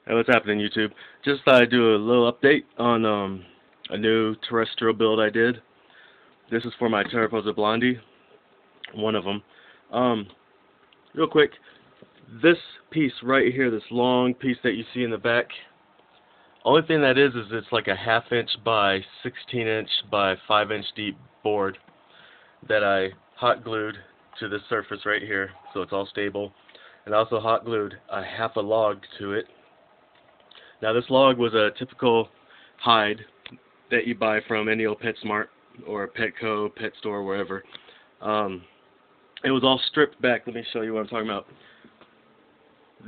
Hey, what's happening, YouTube? Just thought I'd do a little update on a new terrestrial build I did. This is for my Theraphosa blondi, one of them. Real quick, this piece right here, this long piece that you see in the back, only thing that is it's like a 1/2 inch by 16 inch by 5 inch deep board that I hot glued to this surface right here, so it's all stable. And I also hot glued a 1/2 a log to it. Now this log was a typical hide that you buy from any old PetSmart or Petco, pet store, wherever. It was all stripped back. Let me show you what I'm talking about.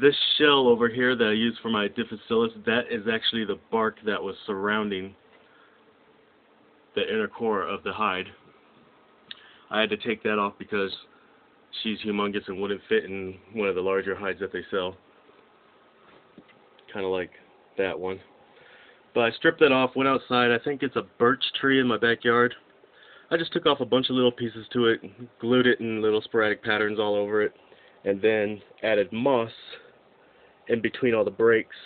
This shell over here that I use for my Theraphosa, that is actually the bark that was surrounding the inner core of the hide. I had to take that off because she's humongous and wouldn't fit in one of the larger hides that they sell. Kind of like that one. But I stripped that off, went outside. I think it's a birch tree in my backyard. I just took off a bunch of little pieces to it, glued it in little sporadic patterns all over it, and then added moss in between all the breaks,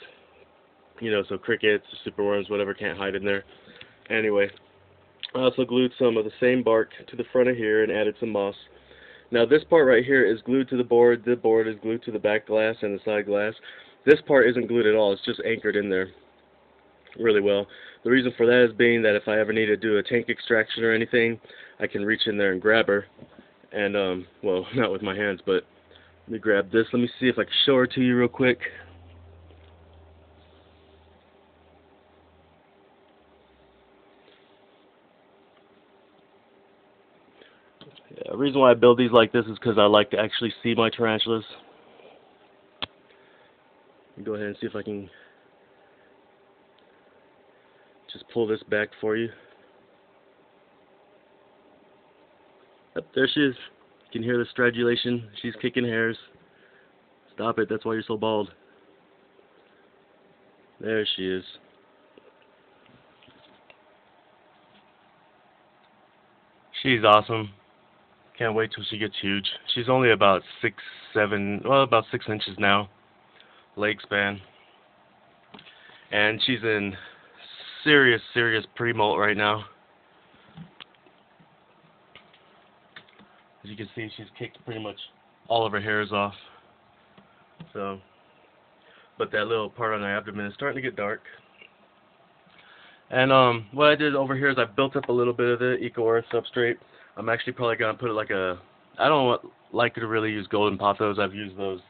you know, so crickets, superworms, whatever can't hide in there. Anyway, I also glued some of the same bark to the front of here and added some moss. Now this part right here is glued to the board is glued to the back glass and the side glass. This part isn't glued at all, it's just anchored in there really well. The reason for that is being that if I ever need to do a tank extraction or anything, I can reach in there and grab her. And, well, not with my hands, but let me grab this. Let me see if I can show her to you real quick. Yeah, the reason why I build these like this is because I like to actually see my tarantulas. Go ahead and see if I can just pull this back for you. Yep, there she is. You can hear the stridulation. She's kicking hairs. Stop it, that's why you're so bald. There she is. She's awesome. Can't wait till she gets huge. She's only about 6 inches now, leg span. And she's in serious pre-molt right now. As you can see, she's kicked pretty much all of her hairs off. So, but that little part on her abdomen is starting to get dark. And what I did over here is I built up a little bit of the Eco Earth substrate. I'm actually probably gonna put it like a, I don't like to really use golden pothos. I've used those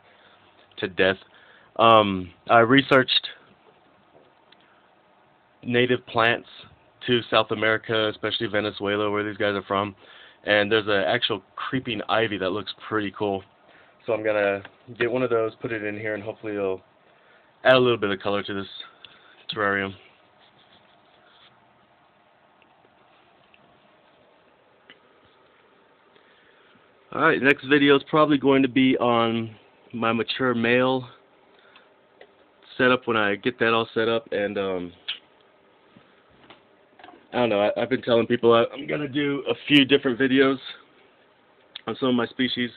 to death. I researched native plants to South America, especially Venezuela, where these guys are from, and there's an actual creeping ivy that looks pretty cool. So I'm gonna get one of those, put it in here, and hopefully it'll add a little bit of color to this terrarium. Alright, next video is probably going to be on my mature male setup when I get that all set up. And I don't know, I've been telling people I'm going to do a few different videos on some of my species.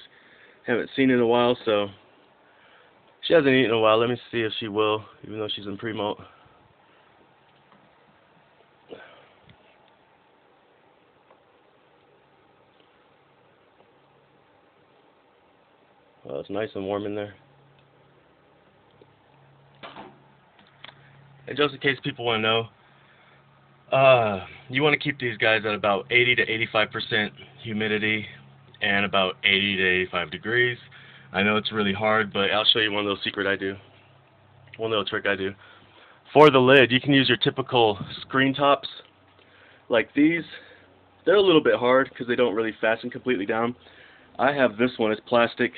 Haven't seen in a while, so she hasn't eaten in a while. Let me see if she will, even though she's in pre-molt. Well, it's nice and warm in there. And just in case people want to know, you want to keep these guys at about 80 to 85% humidity and about 80 to 85 degrees. I know it's really hard, but I'll show you one little secret I do. One little trick I do. For the lid, you can use your typical screen tops. Like these, they're a little bit hard because they don't really fasten completely down. I have this one, it's plastic.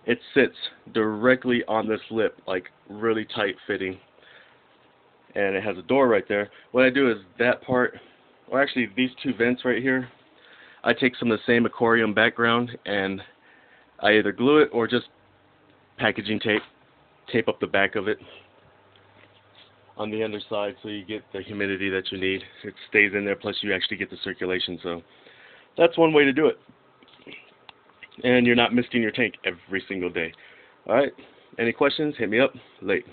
It sits directly on this lip, like really tight fitting. And it has a door right there. What I do is that part, or actually these two vents right here, I take some of the same aquarium background and I either glue it or just packaging tape up the back of it on the underside so you get the humidity that you need. It stays in there, plus you actually get the circulation. So that's one way to do it. And you're not misting your tank every single day. Alright, Any questions, hit me up. Late.